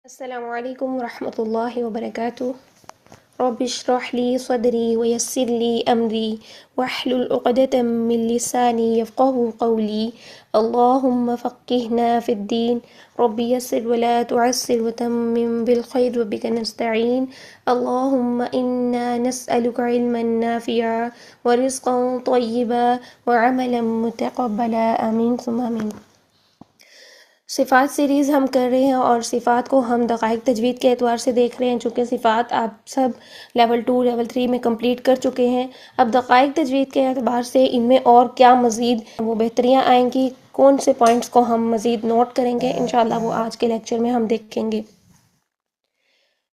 السلام علیکم ورحمۃ اللہ وبرکاتہ۔ رب اشرح لی صدری ویسر لی امری واحلل عقدۃ من لسانی یفقهوا قولی اللہم فقہنا فی الدین رب یسر ولا تعسر وتمم بالخیر وبک نستعین اللہم انا نسألک علما نافعا ورزقا طیبا وعملا متقبلا آمین ثم آمین۔ صفات سیریز ہم کر رہے ہیں اور صفات کو ہم دقائق تجوید کے اعتبار سے دیکھ رہے ہیں، چونکہ صفات آپ سب لیول 2 لیول 3 میں کمپلیٹ کر چکے ہیں۔ اب دقائق تجوید کے اعتبار سے ان میں اور کیا مزید وہ بہتریاں آئیں گی، کون سے پوائنٹس کو ہم مزید نوٹ کریں گے، انشاءاللہ وہ آج کے لیکچر میں ہم دیکھیں گے۔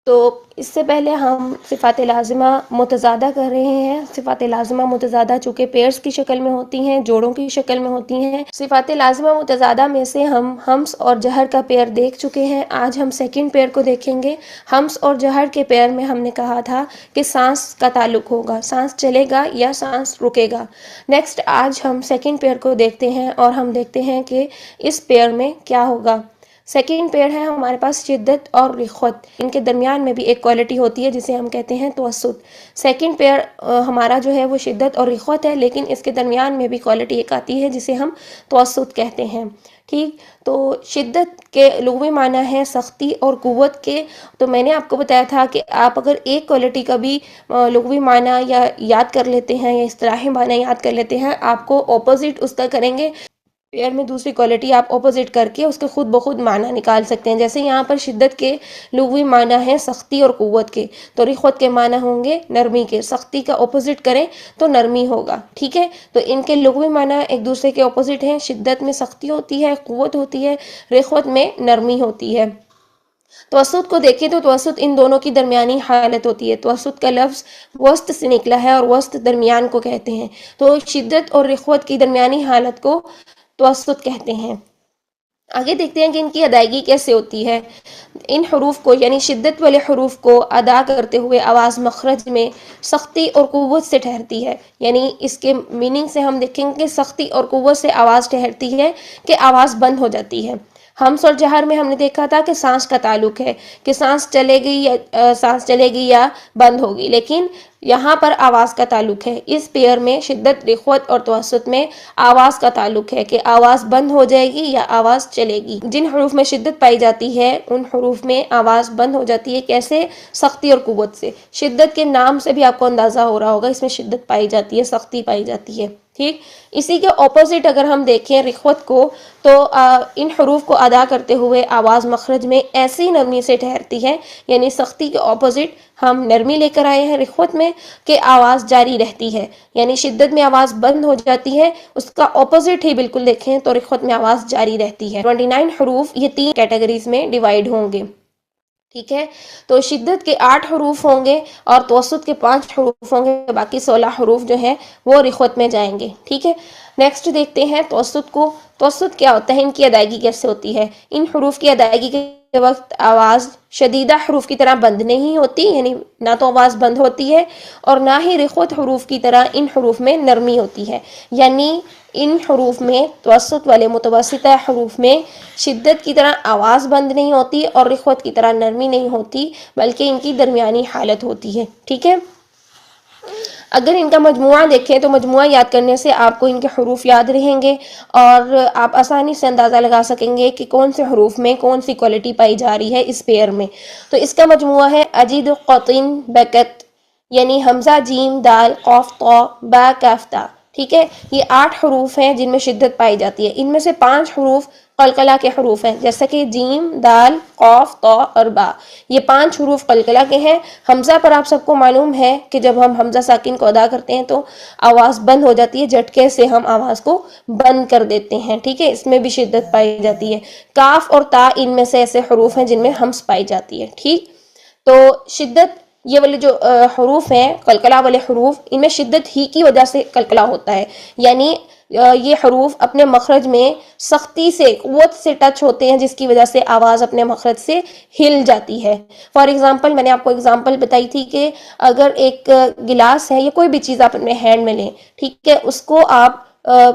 تو اس سے پہلے ہم صفات لازمہ متضادہ کر رہے ہیں۔ صفات لازمہ متضادہ چونکہ پیئرز کی شکل میں ہوتی ہیں، جوڑوں کی شکل میں ہوتی ہیں۔ صفات لازمہ متضادہ میں سے ہم ہمس اور جہر کا پیئر دیکھ چکے ہیں۔ آج ہم سیکنڈ پیئر کو دیکھیں گے۔ ہمس اور جہر کے پیئر میں ہم نے کہا تھا کہ سانس کا تعلق ہوگا، سانس چلے گا یا سانس رکے گا۔ نیکسٹ آج ہم سیکنڈ پیئر کو دیکھتے ہیں اور ہم دیکھتے ہیں کہ اس پیئر میں کیا ہوگا۔ سیکنڈ پیئر ہے ہمارے پاس شدت اور رخوت، ان کے درمیان میں بھی ایک کوالٹی ہوتی ہے جسے ہم کہتے ہیں توسط۔ سیکنڈ پیئر ہمارا جو ہے وہ شدت اور رخوت ہے، لیکن اس کے درمیان میں بھی کوالٹی ایک آتی ہے جسے ہم توسط کہتے ہیں۔ ٹھیک، تو شدت کے لغوی معنی ہے سختی اور قوت کے، تو میں نے آپ کو بتایا تھا کہ آپ اگر ایک کوالٹی کا بھی لغوی معنی یا یاد کر لیتے ہیں یا اصطلاحی معنی یاد کر لیتے ہیں، آپ کو اپوزٹ اس کا کریں گے پیئر میں دوسری کوالٹی آپ اپوزٹ کر کے اس کے خود بخود معنی نکال سکتے ہیں۔ جیسے یہاں پر شدت کے لغوی معنی ہیں سختی اور قوت کے، تو رخوت کے معنی ہوں گے نرمی کے۔ سختی کا اپوزٹ کریں تو نرمی ہوگا، ٹھیک ہے۔ تو ان کے لغوی معنی ایک دوسرے کے اپوزٹ ہیں، شدت میں سختی ہوتی ہے، قوت ہوتی ہے، رخوت میں نرمی ہوتی ہے۔ توسط کو دیکھیں تو توسط ان دونوں کی درمیانی حالت ہوتی ہے۔ توسط کا لفظ وسط سے نکلا ہے اور وسط درمیان کو کہتے ہیں، تو شدت اور رخوت کی درمیانی حالت کو توسط کہتے ہیں۔ آگے دیکھتے ہیں کہ ان کی ادائیگی کیسے ہوتی ہے۔ ان حروف کو یعنی شدت والے حروف کو ادا کرتے ہوئے آواز مخرج میں سختی اور قوت سے ٹھہرتی ہے، یعنی اس کے میننگ سے ہم دیکھیں گے سختی اور قوت سے آواز ٹھہرتی ہے کہ آواز بند ہو جاتی ہے۔ ہمس اور جہر میں ہم نے دیکھا تھا کہ سانس کا تعلق ہے کہ سانس چلے گی یا بند ہوگی، لیکن یہاں پر آواز کا تعلق ہے۔ اس پیئر میں شدت، رخوت اور توسط میں آواز کا تعلق ہے کہ آواز بند ہو جائے گی یا آواز چلے گی۔ جن حروف میں شدت پائی جاتی ہے ان حروف میں آواز بند ہو جاتی ہے، کیسے؟ سختی اور قوت سے۔ شدت کے نام سے بھی آپ کو اندازہ ہو رہا ہوگا اس میں شدت پائی جاتی ہے، سختی پائی جاتی ہے، ٹھیک۔ اسی کے اپوزٹ اگر ہم دیکھیں رخوت کو، تو ان حروف کو ادا کرتے ہوئے آواز مخرج میں ایسی نرمی سے ٹھہرتی ہے، یعنی سختی کے اپوزٹ ہم نرمی لے کر آئے ہیں رخوت میں کہ آواز جاری رہتی ہے، یعنی شدت میں آواز بند ہو جاتی ہے، اس کا اپوزٹ ہی بالکل دیکھیں تو رخوت میں آواز جاری رہتی ہے۔ 29 حروف یہ 3 کیٹیگریز میں ڈیوائیڈ ہوں گے، ٹھیک ہے۔ تو شدت کے 8 حروف ہوں گے اور توسط کے 5 حروف ہوں گے، باقی 16 حروف جو ہیں وہ رخوت میں جائیں گے، ٹھیک ہے۔ نیکسٹ دیکھتے ہیں توسط کو۔ توسط کیا ہوتا ہے، ان کی ادائیگی کیسے ہوتی ہے۔ ان حروف کی ادائیگی کے وقت آواز شدیدہ حروف کی طرح بند نہیں ہوتی، یعنی نہ تو آواز بند ہوتی ہے اور نہ ہی رخوت حروف کی طرح ان حروف میں نرمی ہوتی ہے، یعنی ان حروف میں توسط والے متوسطہ حروف میں شدت کی طرح آواز بند نہیں ہوتی اور رخوت کی طرح نرمی نہیں ہوتی، بلکہ ان کی درمیانی حالت ہوتی ہے، ٹھیک ہے۔ اگر ان کا مجموعہ دیکھیں تو مجموعہ یاد کرنے سے آپ کو ان کے حروف یاد رہیں گے اور آپ آسانی سے اندازہ لگا سکیں گے کہ کون سے حروف میں کون سی کوالٹی پائی جا رہی ہے اس پیئر میں۔ تو اس کا مجموعہ ہے اجد، قطن، بکت، یعنی حمزہ، جیم، دال، قاف، طا، با، کاف، تا، ٹھیک ہے۔ یہ 8 حروف ہیں جن میں شدت پائی جاتی ہے۔ ان میں سے 5 حروف قلقلہ کے حروف ہیں، جیسا کہ جیم، دال، قاف، طا اور با، یہ 5 حروف قلقلہ کے ہیں۔ حمزہ پر آپ سب کو معلوم ہے کہ جب ہم حمزہ ساکن کو ادا کرتے ہیں تو آواز بند ہو جاتی ہے، جھٹکے سے ہم آواز کو بند کر دیتے ہیں، ٹھیک ہے، اس میں بھی شدت پائی جاتی ہے۔ کاف اور تا ان میں سے ایسے حروف ہیں جن میں ہمس پائی جاتی ہے، ٹھیک۔ تو شدت، یہ والے جو حروف ہیں قلقلہ والے حروف، ان میں شدت ہی کی وجہ سے قلقلہ ہوتا ہے، یعنی یہ حروف اپنے مخرج میں سختی سے، قوت سے ٹچ ہوتے ہیں، جس کی وجہ سے آواز اپنے مخرج سے ہل جاتی ہے۔ فار ایگزامپل، میں نے آپ کو ایگزامپل بتائی تھی کہ اگر ایک گلاس ہے یا کوئی بھی چیز آپ اپنے ہینڈ میں لیں، ٹھیک ہے، اس کو آپ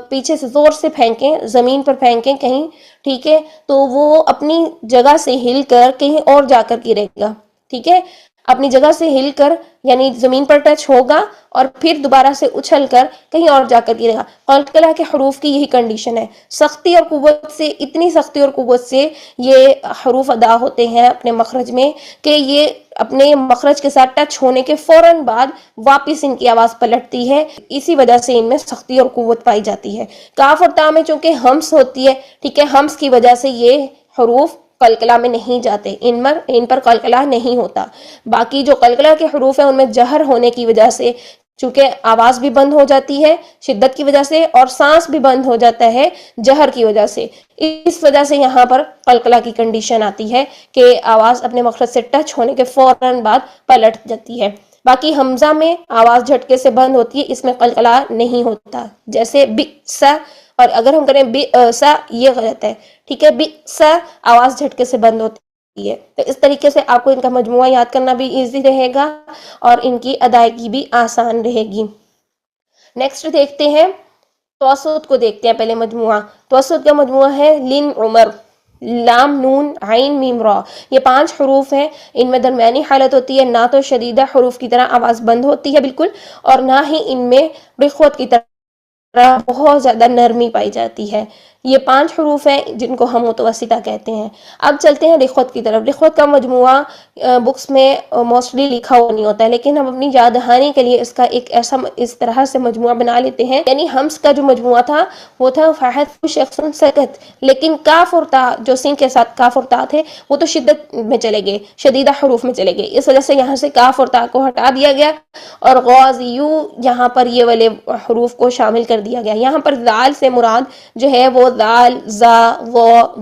پیچھے سے زور سے پھینکیں، زمین پر پھینکیں کہیں، ٹھیک ہے، تو وہ اپنی جگہ سے ہل کر کہیں اور جا کر گرے گا، ٹھیک ہے، اپنی جگہ سے ہل کر یعنی زمین پر ٹچ ہوگا اور پھر دوبارہ سے اچھل کر کہیں اور جا کر گرے گا۔ قلقلہ کے حروف کی یہی کنڈیشن ہے، سختی اور قوت سے، اتنی سختی اور قوت سے یہ حروف ادا ہوتے ہیں اپنے مخرج میں کہ یہ اپنے مخرج کے ساتھ ٹچ ہونے کے فوراً بعد واپس ان کی آواز پلٹتی ہے، اسی وجہ سے ان میں سختی اور قوت پائی جاتی ہے۔ کاف اور تا میں چونکہ ہمس ہوتی ہے، ٹھیک ہے، ہمس کی وجہ سے یہ حروف قلقلہ میں نہیں جاتے، ان پر قلقلہ نہیں ہوتا۔ باقی جو قلقلہ کے حروف ہیں ان میں جہر ہونے کی وجہ سے چونکہ آواز بھی بند ہو جاتی ہے شدت کی وجہ سے، اور سانس بھی بند ہو جاتا ہے جہر کی وجہ سے، اس وجہ سے یہاں پر قلقلہ کی کنڈیشن آتی ہے کہ آواز اپنے مخرج سے ٹچ ہونے کے فوراً بعد پلٹ جاتی ہے۔ باقی حمزہ میں آواز جھٹکے سے بند ہوتی ہے، اس میں قلقلہ نہیں ہوتا، جیسے بئس، اور اگر ہم کریں بئس یہ غلط ہے، ٹھیک ہے، بئس آواز جھٹکے سے بند ہوتی ہے۔ تو اس طریقے سے آپ کو ان کا مجموعہ یاد کرنا بھی ایزی رہے گا اور ان کی ادائیگی بھی آسان رہے گی۔ نیکسٹ دیکھتے ہیں توسط کو، دیکھتے ہیں پہلے مجموعہ۔ توسط کا مجموعہ ہے لن عمر، لام نون عین میم را، یہ 5 حروف ہیں، ان میں درمیانی حالت ہوتی ہے، نہ تو شدیدہ حروف کی طرح آواز بند ہوتی ہے بالکل، اور نہ ہی ان میں رخوت کی طرح بہت زیادہ نرمی پائی جاتی ہے۔ یہ 5 حروف ہیں جن کو ہم متوسطہ کہتے ہیں۔ اب چلتے ہیں رخوت کی طرف۔ رخوت کا مجموعہ بکس میں موسٹلی لکھا ہوا نہیں ہوتا ہے، لیکن ہم اپنی یاد دہانی کے لیے اس کا ایک ایسا اس طرح سے مجموعہ بنا لیتے ہیں، یعنی ہمس کا جو مجموعہ تھا وہ تھا فحث شخص سکت، لیکن کاف اور تا جو سین کے ساتھ کاف اور تا تھے وہ تو شدت میں چلے گئے، شدیدہ حروف میں چلے گئے، اس وجہ سے یہاں سے کاف اور تا کو ہٹا دیا گیا اور غازیو یہاں پر یہ والے حروف کو شامل کر دیا گیا۔ یہاں پر ذال سے مراد جو ہے وہ ذال، زا، ض،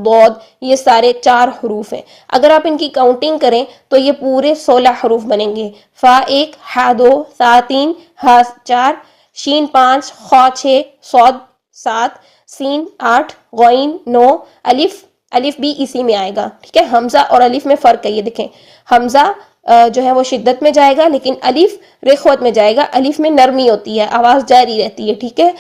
ضاد، یہ سارے 4 حروف ہیں۔ اگر آپ ان کی کاؤنٹنگ کریں تو یہ پورے 16 حروف بنیں گے۔ فا 1، ہا 2، سا 3، ہا 4، شین 5، خا 6، صاد 7، سین 8، غین 9، الف بھی اسی میں آئے گا، ٹھیک ہے۔ حمزہ اور الف میں فرق ہے، یہ دیکھیں، حمزہ جو ہے وہ شدت میں جائے گا لیکن الف رخوت میں جائے گا، الف میں نرمی ہوتی ہے، آواز جاری رہتی ہے، ٹھیک ہے۔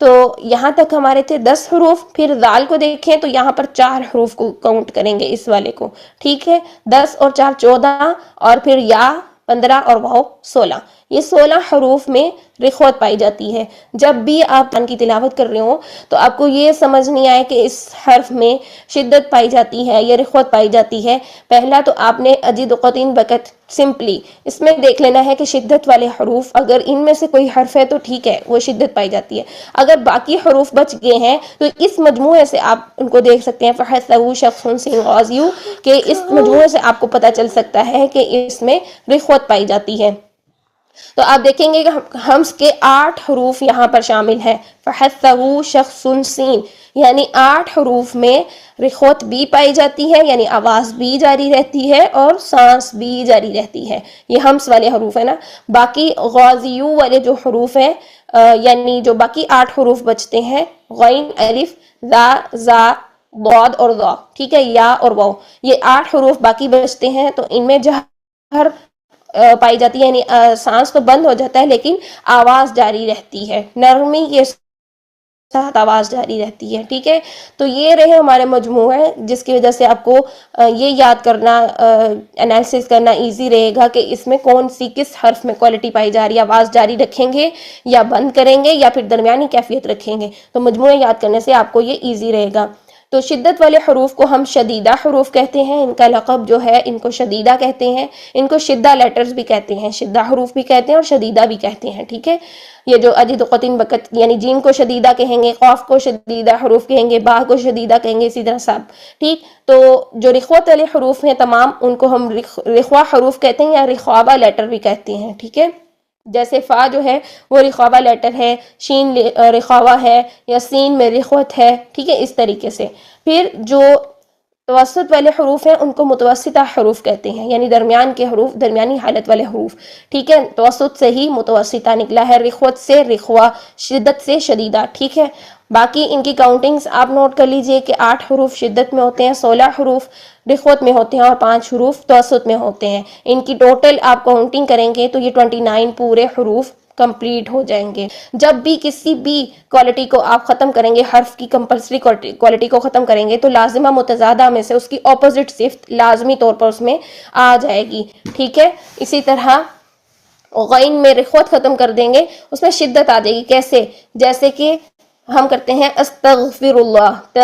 تو یہاں تک ہمارے تھے 10 حروف، پھر ذال کو دیکھیں تو یہاں پر 4 حروف کو کاؤنٹ کریں گے اس والے کو، ٹھیک ہے، 10 اور 4 14، اور پھر یا 15 اور واو 16، یہ 16 حروف میں رخوت پائی جاتی ہے۔ جب بھی آپ قرآن کی تلاوت کر رہے ہوں تو آپ کو یہ سمجھ نہیں آئے کہ اس حرف میں شدت پائی جاتی ہے یا رخوت پائی جاتی ہے، پہلا تو آپ نے اجد قطین بکت سمپلی اس میں دیکھ لینا ہے کہ شدت والے حروف اگر ان میں سے کوئی حرف ہے تو ٹھیک ہے، وہ شدت پائی جاتی ہے۔ اگر باقی حروف بچ گئے ہیں تو اس مجموعے سے آپ ان کو دیکھ سکتے ہیں، فحسبوا شخص سین غازیو، کہ اس مجموعے سے آپ کو پتہ چل سکتا ہے کہ اس میں رخوت پائی جاتی ہے۔ تو آپ دیکھیں گے کہ حمز کے 8 حروف یہاں پر شامل ہیں، فحسبوا شخص سین، یعنی 8 حروف میں رخوت بھی پائی جاتی ہے، یعنی آواز بھی جاری رہتی ہے اور سانس بھی جاری رہتی ہے، یہ حمز والے حروف ہیں نا۔ باقی غازیو والے جو حروف ہیں یعنی جو باقی 8 حروف بچتے ہیں، غین، الف، ذا، زا، ضاد اور ضا، ٹھیک ہے، یا اور واو، یہ 8 حروف باقی بچتے ہیں، تو ان میں جہر پائی جاتی ہے، یعنی سانس تو بند ہو جاتا ہے لیکن آواز جاری رہتی ہے، نرمی کے ساتھ آواز جاری رہتی ہے، ٹھیک ہے۔ تو یہ رہے ہمارے مجموعے، جس کی وجہ سے آپ کو یہ یاد کرنا، انالیسس کرنا ایزی رہے گا کہ اس میں کون سی کس حرف میں کوالٹی پائی جا رہی ہے، آواز جاری رکھیں گے یا بند کریں گے یا پھر درمیانی کیفیت رکھیں گے، تو مجموعے یاد کرنے سے آپ کو یہ ایزی رہے گا۔ تو شدت والے حروف کو ہم شدیدہ حروف کہتے ہیں، ان کا لقب جو ہے ان کو شدیدہ کہتے ہیں، ان کو شدہ لیٹرز بھی کہتے ہیں، شدہ حروف بھی کہتے ہیں اور شدیدہ بھی کہتے ہیں، ٹھیک ہے۔ یہ جو اجد قطین بکت یعنی جیم کو شدیدہ کہیں گے، قاف کو شدیدہ حروف کہیں گے، با کو شدیدہ کہیں گے، اسی طرح سب، ٹھیک۔ تو جو رخوت والے حروف ہیں تمام ان کو ہم رخوہ حروف کہتے ہیں یا رخوابہ لیٹر بھی کہتے ہیں، ٹھیک ہے۔ جیسے فا جو ہے وہ رخوابہ لیٹر ہے، شین رخوابہ ہے، یا سین میں رخوت ہے، ٹھیک ہے، اس طریقے سے۔ پھر جو توسط والے حروف ہیں ان کو متوسطہ حروف کہتے ہیں، یعنی درمیان کے حروف، درمیانی حالت والے حروف، ٹھیک ہے۔ توسط سے ہی متوسطہ نکلا ہے، رخوت سے رخوہ، شدت سے شدیدہ، ٹھیک ہے۔ باقی ان کی کاؤنٹنگز آپ نوٹ کر لیجئے کہ 8 حروف شدت میں ہوتے ہیں، 16 حروف رخوت میں ہوتے ہیں اور 5 حروف توسط میں ہوتے ہیں۔ ان کی ٹوٹل آپ کاؤنٹنگ کریں گے تو یہ 29 پورے حروف کمپلیٹ ہو جائیں گے۔ جب بھی کسی بھی کوالٹی کو آپ ختم کریں گے، حرف کی کمپلسری کوالٹی کو ختم کریں گے، تو لازمہ متضادہ میں سے اس کی اپوزٹ صفت لازمی طور پر اس میں آ جائے گی، ٹھیک ہے۔ اسی طرح غین میں رخوت ختم کر دیں گے، اس میں شدت آ جائے گی۔ کیسے؟ جیسے کہ ہم کرتے ہیں استغفر اللہ،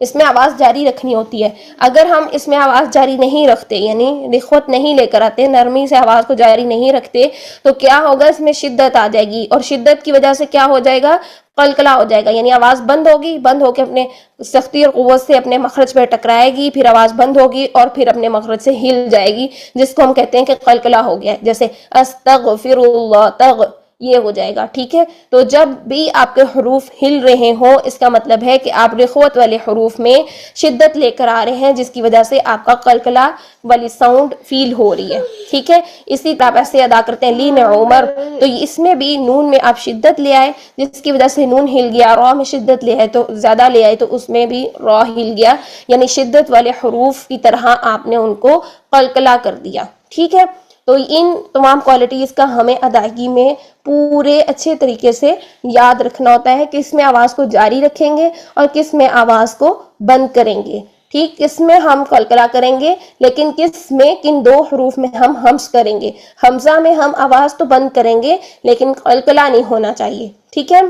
اس میں آواز جاری رکھنی ہوتی ہے۔ اگر ہم اس میں آواز جاری نہیں رکھتے، یعنی رخوت نہیں لے کر آتے، نرمی سے آواز کو جاری نہیں رکھتے، تو کیا ہوگا؟ اس میں شدت آ جائے گی، اور شدت کی وجہ سے کیا ہو جائے گا؟ قلقلہ ہو جائے گا، یعنی آواز بند ہوگی، بند ہو کے اپنے سختی اور قوت سے اپنے مخرج پہ ٹکرائے گی، پھر آواز بند ہوگی اور پھر اپنے مخرج سے ہل جائے گی، جس کو ہم کہتے ہیں کہ قلقلہ ہو گیا ہے۔ جیسے استغفر اللہ، یہ ہو جائے گا، ٹھیک ہے۔ تو جب بھی آپ کے حروف ہل رہے ہوں، اس کا مطلب ہے کہ آپ رخوت والے حروف میں شدت لے کر آ رہے ہیں، جس کی وجہ سے آپ کا قلقلہ والی ساؤنڈ فیل ہو رہی ہے، ٹھیک ہے۔ اسی طرح آپ ایسے ادا کرتے ہیں لین عمر، تو اس میں بھی نون میں آپ شدت لے آئے، جس کی وجہ سے نون ہل گیا۔ را میں شدت لے آئے تو زیادہ لے آئے، تو اس میں بھی را ہل گیا، یعنی شدت والے حروف کی طرح آپ نے ان کو قلقلہ کر دیا، ٹھیک ہے۔ تو ان تمام کوالٹیز کا ہمیں ادائیگی میں پورے اچھے طریقے سے یاد رکھنا ہوتا ہے، کس میں آواز کو جاری رکھیں گے اور کس میں آواز کو بند کریں گے، ٹھیک۔ کس میں ہم قلقلہ کریں گے، لیکن کس میں، کن دو حروف میں ہم ہمس کریں گے۔ حمزہ میں ہم آواز تو بند کریں گے، لیکن قلقلہ نہیں ہونا چاہیے، ٹھیک ہے۔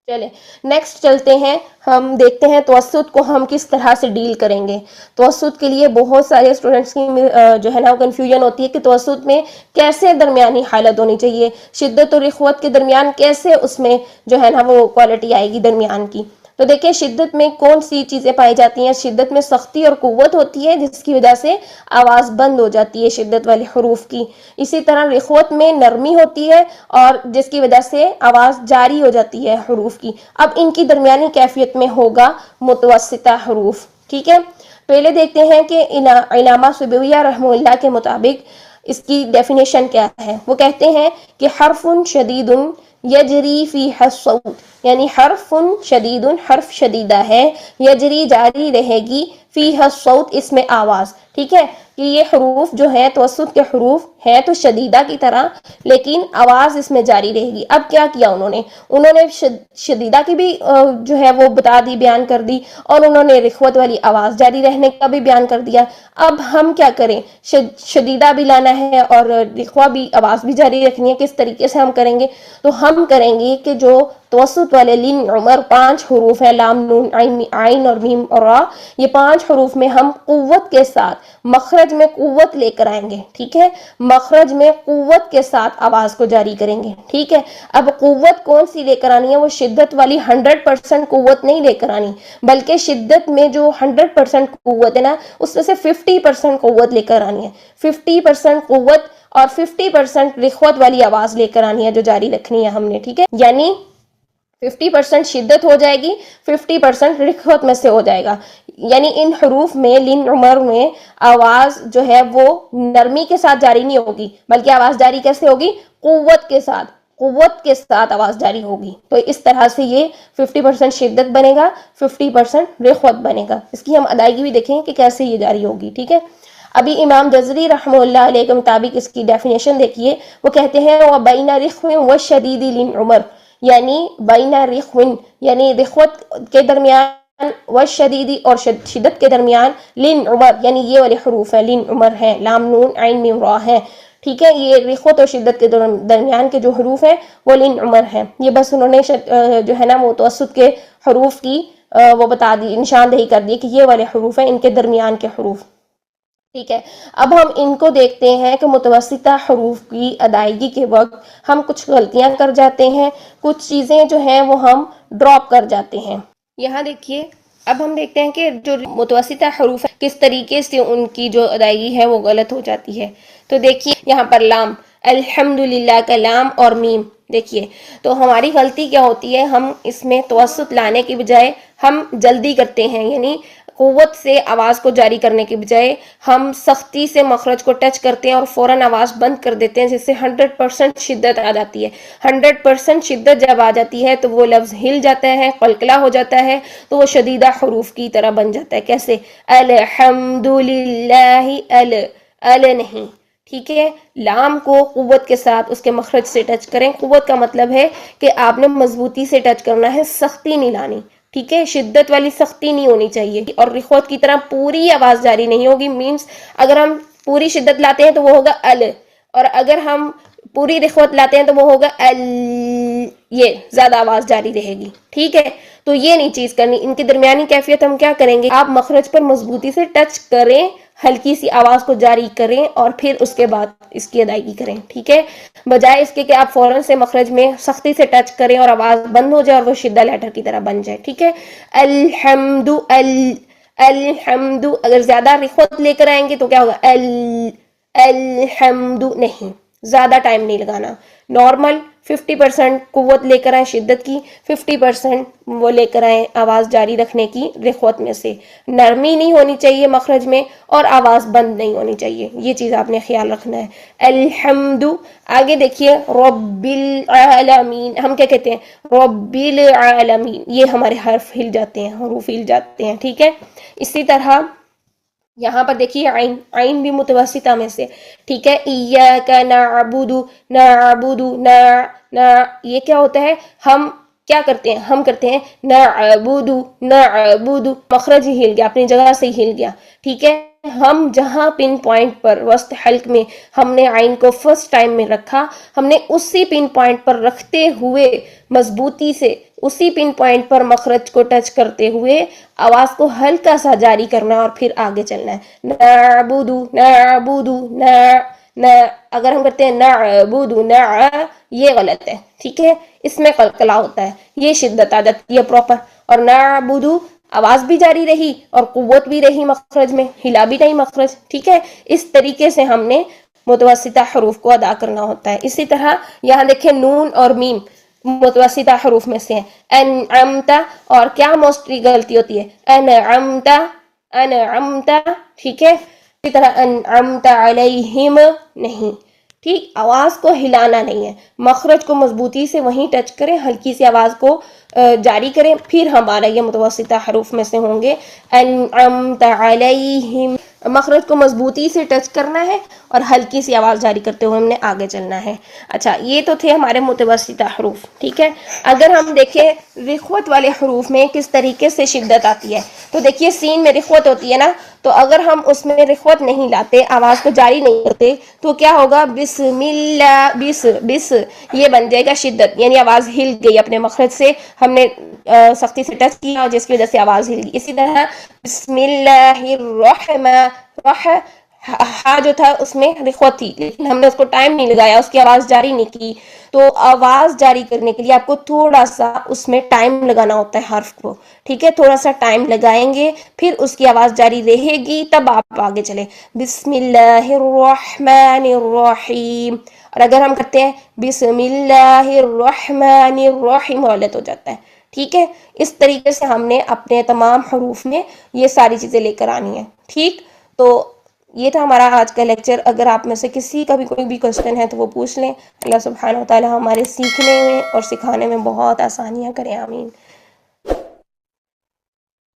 چلیں نیکسٹ چلتے ہیں، ہم دیکھتے ہیں توسط کو ہم کس طرح سے ڈیل کریں گے۔ توسط کے لیے بہت سارے اسٹوڈنٹس کی جو ہے نا وہ کنفیوژن ہوتی ہے کہ توسط میں کیسے درمیانی حالت ہونی چاہیے، شدت اور رخوت کے درمیان کیسے اس میں جو ہے نا وہ کوالٹی آئے گی درمیان کی۔ تو دیکھیں شدت میں کون سی چیزیں پائی جاتی ہیں۔ شدت میں سختی اور قوت ہوتی ہے، جس کی وجہ سے آواز بند ہو جاتی ہے شدت والے حروف کی۔ اسی طرح رخوت میں نرمی ہوتی ہے، اور جس کی وجہ سے آواز جاری ہو جاتی ہے حروف کی۔ اب ان کی درمیانی کیفیت میں ہوگا متوسطہ حروف، ٹھیک ہے۔ پہلے دیکھتے ہیں کہ علامہ سبویہ رحمہ اللہ کے مطابق اس کی ڈیفینیشن کیا ہے۔ وہ کہتے ہیں کہ حرف شدید یجری فیہ الصوت، یعنی حرف شدید، حرف شدیدہ ہے، یجری جاری رہے گی، فیہ الصوت اس میں آواز، ٹھیک ہے۔ کہ یہ حروف جو ہیں توسط کے حروف ہیں تو شدیدہ کی طرح، لیکن آواز اس میں جاری رہے گی۔ اب کیا کیا انہوں نے شدیدہ کی بھی جو ہے وہ بتا دی، بیان کر دی، اور انہوں نے رخوت والی آواز جاری رہنے کا بھی بیان کر دیا۔ اب ہم کیا کریں؟ شدیدہ بھی لانا ہے اور رخوہ بھی، آواز بھی جاری رکھنی ہے، کس طریقے سے ہم کریں گے؟ تو ہم کریں گے کہ جو توسط والے لین عمر 5 حروف ہیں، لام نون عین اور میم اور را، یہ 5 حروف میں ہم قوت کے ساتھ مخرج میں قوت لے کر آئیں گے، ٹھیک ہے۔ مخرج میں قوت کے ساتھ آواز کو جاری کریں گے، ٹھیک ہے۔ اب قوت کون سی لے کر آنی ہے؟ وہ شدت والی 100% قوت نہیں لے کر آنی، بلکہ شدت میں جو 100% قوت ہے نا، اس میں سے 50% قوت لے کر آنی ہے۔ 50% قوت اور 50% رخوت والی آواز لے کر آنی ہے، جو جاری رکھنی ہے ہم نے، ٹھیک ہے۔ یعنی 50% شدت ہو جائے گی، 50% رخوت میں سے ہو جائے گا۔ یعنی ان حروف میں، لین عمر میں، آواز جو ہے وہ نرمی کے ساتھ جاری نہیں ہوگی، بلکہ آواز جاری کیسے ہوگی؟ قوت کے ساتھ، قوت کے ساتھ آواز جاری ہوگی۔ تو اس طرح سے یہ 50% شدت بنے گا، 50% رخوت بنے گا۔ اس کی ہم ادائیگی بھی دیکھیں کہ کیسے یہ جاری ہوگی، ٹھیک ہے۔ ابھی امام جزری رحمہ اللہ علیہ کے مطابق اس کی ڈیفینیشن دیکھیے، وہ کہتے ہیں وَبَيْنَ رِخْوٍ وَشَدِيدِ لِنْ عُمَرٍ، یعنی بین رخوٍ، یعنی رخوت کے درمیان، وشدیدی اور شدت کے درمیان، لن عمر، یعنی یہ والے حروف ہیں، لن عمر ہیں، لام نون عین میم را ہیں، ٹھیک ہے۔ یہ رخوت اور شدت کے درمیان کے جو حروف ہیں وہ لن عمر ہیں۔ یہ بس انہوں نے جو ہے نا وہ توسط کے حروف کی وہ بتا دی، نشاندہی کر دی کہ یہ والے حروف ہیں، ان کے درمیان کے حروف، ٹھیک ہے۔ اب ہم ان کو دیکھتے ہیں کہ متوسطہ حروف کی ادائیگی کے وقت ہم کچھ غلطیاں کر جاتے ہیں، کچھ چیزیں جو ہیں وہ ہم ڈراپ کر جاتے ہیں۔ یہاں دیکھیے، اب ہم دیکھتے ہیں کہ جو متوسطہ حروف ہیں کس طریقے سے ان کی جو ادائیگی ہے وہ غلط ہو جاتی ہے۔ تو دیکھیے یہاں پر لام، الحمدللہ کا لام اور میم، دیکھیے تو ہماری غلطی کیا ہوتی ہے؟ ہم اس میں توسط لانے کی بجائے ہم جلدی کرتے ہیں، یعنی قوت سے آواز کو جاری کرنے کی بجائے ہم سختی سے مخرج کو ٹچ کرتے ہیں اور فوراً آواز بند کر دیتے ہیں، جس سے 100% شدت آ جاتی ہے۔ 100% شدت جب آ جاتی ہے تو وہ لفظ ہل جاتا ہے، قلقلہ ہو جاتا ہے، تو وہ شدیدہ حروف کی طرح بن جاتا ہے۔ کیسے؟ الحمدللہ، ال نہیں، ٹھیک ہے، لام کو قوت کے ساتھ اس کے مخرج سے ٹچ کریں. قوت کا مطلب ہے کہ آپ نے مضبوطی سے ٹچ کرنا ہے، سختی نہیں لانی. ٹھیک ہے، شدت والی سختی نہیں ہونی چاہیے، اور رخوت کی طرح پوری آواز جاری نہیں ہوگی. مینس اگر ہم پوری شدت لاتے ہیں تو وہ ہوگا ال، اور اگر ہم پوری رخوت لاتے ہیں تو وہ ہوگا ال، یہ زیادہ آواز جاری رہے گی. ٹھیک ہے، تو یہ نہیں چیز کرنی. ان کی درمیانی کیفیت ہم کیا کریں گے، آپ مخرج پر مضبوطی سے ٹچ کریں، ہلکی سی آواز کو جاری کریں، اور پھر اس کے بعد اس کی ادائیگی کریں. ٹھیک ہے، بجائے اس کے کہ آپ فوراً سے مخرج میں سختی سے ٹچ کریں اور آواز بند ہو جائے اور وہ شدہ لیٹر کی طرح بن جائے. ٹھیک ہے، الحمد الحمد، اگر زیادہ رخوت لے کر آئیں گے تو کیا ہوگا الحمد. نہیں، زیادہ ٹائم نہیں لگانا. نارمل 50% قوت لے کر آئیں شدت کی، 50% وہ لے کر آئیں آواز جاری رکھنے کی رخوت میں سے. نرمی نہیں ہونی چاہیے مخرج میں، اور آواز بند نہیں ہونی چاہیے. یہ چیز آپ نے خیال رکھنا ہے. الحمد. آگے دیکھیے، رب العالمین، ہم کیا کہتے ہیں، رب العالمین. یہ ہمارے حرف ہل جاتے ہیں، حروف ہل جاتے ہیں. ٹھیک ہے، اسی طرح یہاں پر دیکھیے عین، عین بھی متوسطہ میں سے. ٹھیک ہے، ایاک نعبد، نعبد، یہ کیا ہوتا ہے، ہم کیا کرتے ہیں، ہم کرتے ہیں نعبد، نعبد، مخرج ہی ہل گیا، اپنی جگہ سے ہی ہل گیا. ٹھیک ہے، ہم جہاں پن پوائنٹ پر وسط حلق میں ہم نے عین کو فرسٹ ٹائم میں رکھا، ہم نے اسی پن پوائنٹ پر رکھتے ہوئے مضبوطی سے اسی پن پوائنٹ پر مخرج کو ٹچ کرتے ہوئے آواز کو ہلکا سا جاری کرنا اور پھر آگے چلنا ہے. نعبد، نعبد، اگر ہم کرتے ہیں نعبد، یہ غلط ہے. ٹھیک ہے، اس میں قلقلہ ہوتا ہے، یہ شدت آ جاتی ہے پراپر. اور نعبد، آواز بھی جاری رہی اور قوت بھی رہی مخرج میں، ہلا بھی نہیں مخرج. ٹھیک ہے، اس طریقے سے ہم نے متوسطہ حروف کو ادا کرنا ہوتا ہے. اسی طرح یہاں دیکھیں نون اور میم متوسطہ حروف میں سے ہیں. انعمت، اور کیا موسٹلی غلطی ہوتی ہے، انعمت، انعمت. ٹھیک ہے، اسی طرح انعمت علیہم نہیں. ٹھیک، آواز کو ہلانا نہیں ہے، مخرج کو مضبوطی سے وہیں ٹچ کریں، ہلکی سی آواز کو جاری کریں، پھر ہمارا یہ متوسطہ حروف میں سے ہوں گے. انعمت علیہم، مخرج کو مضبوطی سے ٹچ کرنا ہے اور ہلکی سی آواز جاری کرتے ہوئے ہم نے آگے چلنا ہے. اچھا، یہ تو تھے ہمارے متوسطہ حروف. ٹھیک ہے، اگر ہم دیکھیں رخوت والے حروف میں کس طریقے سے شدت آتی ہے، تو دیکھیے سین میں رخوت ہوتی ہے نا، تو اگر ہم اس میں رخوت نہیں لاتے، آواز کو جاری نہیں کرتے، تو کیا ہوگا، بسم اللہ، بس یہ بن جائے گا شدت، یعنی آواز ہل گئی اپنے مخرج سے، ہم نے سختی سے ٹچ کیا اور جس کی وجہ سے آواز ہل گئی. اسی طرح بسم اللہ الرحمن، ہا جو تھا اس میں رخوت تھی، لیکن ہم نے اس کو ٹائم نہیں لگایا، اس کی آواز جاری نہیں کی. تو آواز جاری کرنے کے لیے آپ کو تھوڑا سا اس میں ٹائم لگانا ہوتا ہے حرف کو. ٹھیک ہے، تھوڑا سا ٹائم لگائیں گے، پھر اس کی آواز جاری رہے گی، تب آپ آگے چلیں. بسم اللہ الرحمن الرحیم. اور اگر ہم کرتے ہیں بسم اللہ الرحمن الرحیم، غلط ہو جاتا ہے. ٹھیک ہے، اس طریقے سے ہم نے اپنے تمام حروف میں یہ ساری چیزیں لے کر آنی ہیں. ٹھیک، تو یہ تھا ہمارا آج کا لیکچر. اگر آپ میں سے کسی کا بھی کوئی بھی کوشچن ہے تو وہ پوچھ لیں. اللہ سبحانہ و تعالی ہمارے سیکھنے میں اور سکھانے میں بہت آسانیاں کریں. آمین.